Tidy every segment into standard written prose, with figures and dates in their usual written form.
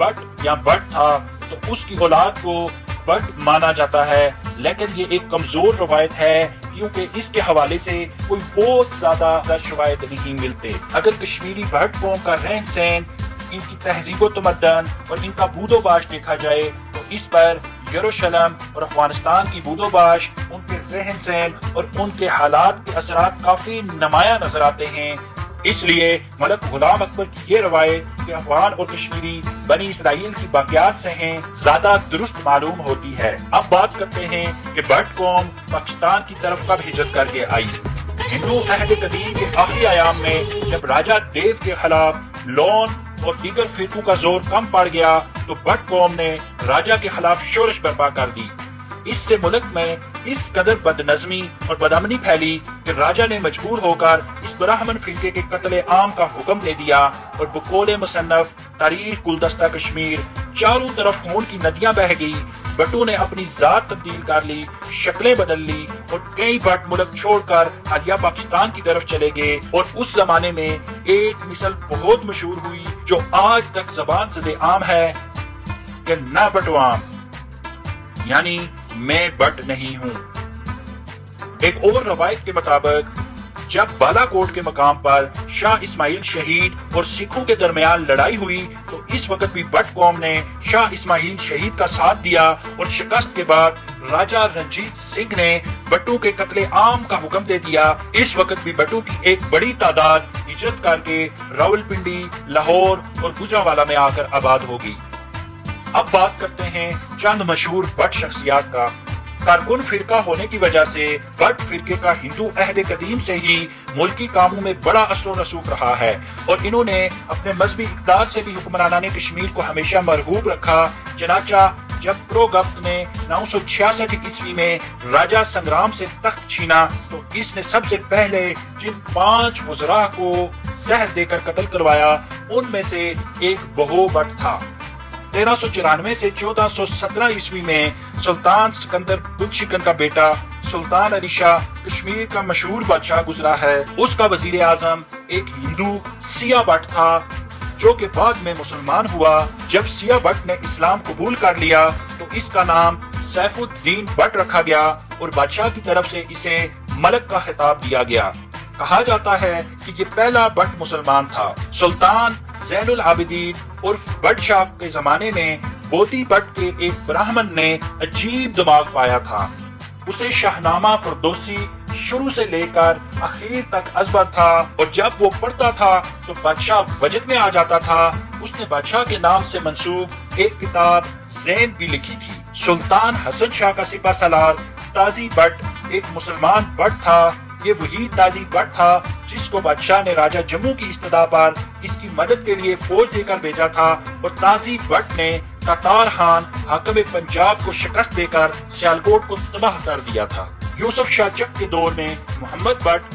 But یا but تھا تو اس کی اولاد کو بٹ مانا جاتا ہے، لیکن یہ ایک کمزور روایت ہے کیونکہ اس کے حوالے سے کوئی بہت زیادہ شواہد نہیں ملتے۔ اگر کشمیری بٹ قوم کا رہن سہن، ان کی تہذیب و تمدن اور ان کا بود و باش دیکھا جائے تو اس پر یروشلم اور افغانستان کی بود و باش، ان کے رہن سہن اور ان کے حالات کے اثرات کافی نمایاں نظر آتے ہیں۔ اس لیے ملک غلام اکبر کی یہ روایت کہ افغان اور کشمیری بنی اسرائیل کی باقیات سے ہیں زیادہ درست معلوم ہوتی ہے۔ اب بات کرتے ہیں کہ بٹ قوم پاکستان کی طرف کب ہجرت کر کے آئی۔ ہندو عہد قدیم کے آخری ایام میں جب راجہ دیو کے خلاف لون اور دیگر فرقوں کا زور کم پڑ گیا تو بٹ قوم نے راجہ کے خلاف شورش برپا کر دی۔ اس سے ملک میں اس قدر بد نظمی اور بدامنی پھیلی کہ راجہ نے مجبور ہو کر اس براہمن فرقے کے قتل عام کا حکم دے دیا اور بقول مصنف تاریخ گلدستہ کشمیر چاروں طرف خون کی ندیاں بہہ گئی۔ بٹوں نے اپنی ذات تبدیل کر لی، شکلیں بدل لی اور کئی بٹ ملک چھوڑ کر حالیہ پاکستان کی طرف چلے گئے۔ اور اس زمانے میں ایک مثل بہت مشہور ہوئی جو آج تک زبان زد عام ہے کہ نہ بٹوام، یعنی میں بٹ نہیں ہوں۔ ایک اور روایت کے مطابق جب بالا کوٹ کے مقام پر شاہ اسماعیل شہید اور سکھوں کے درمیان لڑائی ہوئی تو اس وقت بھی بٹ قوم نے شاہ اسماعیل شہید کا ساتھ دیا اور شکست کے بعد راجہ رنجیت سنگھ نے بٹوں کے قتل عام کا حکم دے دیا۔ اس وقت بھی بٹوں کی ایک بڑی تعداد ہجرت کر کے راولپنڈی، لاہور اور گوجرانوالہ میں آ کر آباد ہوگی۔ اب بات کرتے ہیں چند مشہور بٹ شخصیات کا۔ کارکن فرقہ ہونے کی وجہ سے بٹ فرقے کا ہندو عہد قدیم سے ہی ملکی کاموں میں بڑا اثر و رسوخ رہا ہے اور انہوں نے اپنے مذہبی اقدار سے بھی حکمرانان کشمیر کو ہمیشہ مرغوب رکھا۔ چنانچہ جب پروگپت نے 966 عیسوی میں راجہ سنگرام سے تخت چھینا تو اس نے سب سے پہلے جن 5 وزراء کو زہر دے کر قتل کروایا ان میں سے ایک بہو بٹ تھا۔ 1394 سے 1417 عیسوی میں سلطان سکندر بگشکن کا بیٹا سلطان علی شاہ کشمیر کا مشہور بادشاہ گزرا ہے۔ اس کا وزیر اعظم ایک ہندو سیاہ بٹ تھا جو کہ بعد میں مسلمان ہوا۔ جب سیاہ بٹ نے اسلام قبول کر لیا تو اس کا نام سیف الدین بٹ رکھا گیا اور بادشاہ کی طرف سے اسے ملک کا خطاب دیا گیا۔ کہا جاتا ہے کہ یہ پہلا بٹ مسلمان تھا۔ سلطان زین العابدین عرف بٹ شاہ کے زمانے میں بوتی بٹ کے ایک براہمن نے عجیب دماغ پایا تھا۔ اسے شاہنامہ فردوسی شروع سے لے کر اخیر تک ازبر تھا اور جب وہ پڑھتا تھا تو بادشاہ وجد میں آ جاتا تھا۔ اس نے بادشاہ کے نام سے منسوب ایک کتاب زین بھی لکھی تھی۔ سلطان حسن شاہ کا سپہ سالار تازی بٹ ایک مسلمان بٹ تھا۔ یہ وہی تازی بٹ تھا جس کو بادشاہ نے راجہ جموں کی استدعا پر اس کی مدد کے لیے فوج دے کر بھیجا تھا اور تازی بٹ نے تاتار خان حاکم پنجاب کو شکست دے کر سیالکوٹ کو تباہ کر دیا تھا۔ یوسف شاہ چک کے دور میں محمد بٹ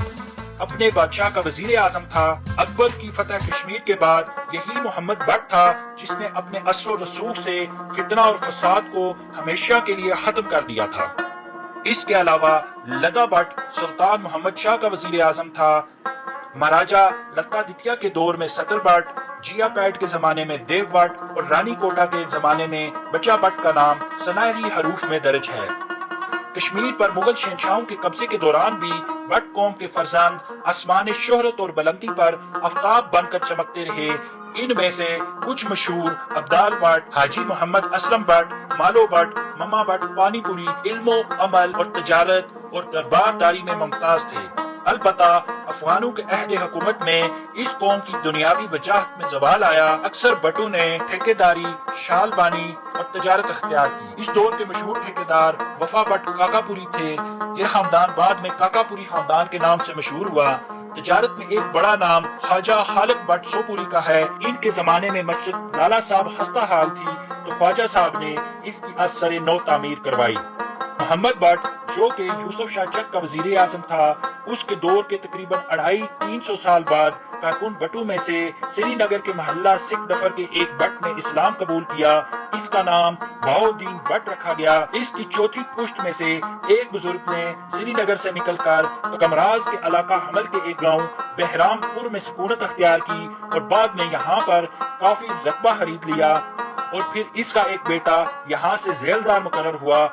اپنے بادشاہ کا وزیر اعظم تھا۔ اکبر کی فتح کشمیر کے بعد یہی محمد بٹ تھا جس نے اپنے اثر و رسوخ سے فتنہ اور فساد کو ہمیشہ کے لیے ختم کر دیا تھا۔ اس کے علاوہ لدا بٹ سلطان محمد شاہ کا وزیر اعظم تھا۔ مہاراجہ لتادتیہ کے دور میں ستر بٹ، جیا پیٹ کے زمانے میں دیو بٹ اور رانی کوٹا کے زمانے میں بچا بٹ کا نام سنہری حروف میں درج ہے۔ کشمیر پر مغل شہنشاہوں کے قبضے کے دوران بھی بٹ قوم کے فرزند آسمان شہرت اور بلندی پر آفتاب بن کر چمکتے رہے۔ ان میں سے کچھ مشہور عبدال بٹ، حاجی محمد اسلم بٹ، مالو بٹ، مما بٹ پانی پوری علم و عمل اور تجارت اور دربارداری میں ممتاز تھے۔ البتہ افغانوں کے عہد حکومت میں اس قوم کی دنیاوی وجاہت میں زوال آیا۔ اکثر بٹوں نے ٹھیکیداری، شال بانی اور تجارت اختیار کی۔ اس دور کے مشہور ٹھیکیدار وفا بٹ کاکا پوری تھے۔ یہ خاندان بعد میں کاکا پوری خاندان کے نام سے مشہور ہوا۔ تجارت میں ایک بڑا نام خواجہ خالق بٹ سوپوری کا ہے۔ ان کے زمانے میں مسجد لالا صاحب خستہ حال تھی تو خواجہ صاحب نے اس کی از سر نو تعمیر کروائی۔ محمد بٹ جو کہ یوسف شاہ چک کا وزیر اعظم تھا، اس کے دور کے تقریباً 250-300 سال بعد کارکن بٹوں میں سے سری نگر کے محلہ سکھ ڈفر کے ایک بٹ نے اسلام قبول کیا۔ اس کا نام بہاؤالدین بٹ رکھا گیا۔ اس کی چوتھی پشت میں سے ایک بزرگ نے سری نگر سے نکل کر کمراز کے علاقہ حمل کے ایک گاؤں بہرام پور میں سکونت اختیار کی اور بعد میں یہاں پر کافی رقبہ خرید لیا اور پھر اس کا ایک بیٹا یہاں سے ذیلدار مقرر ہوا۔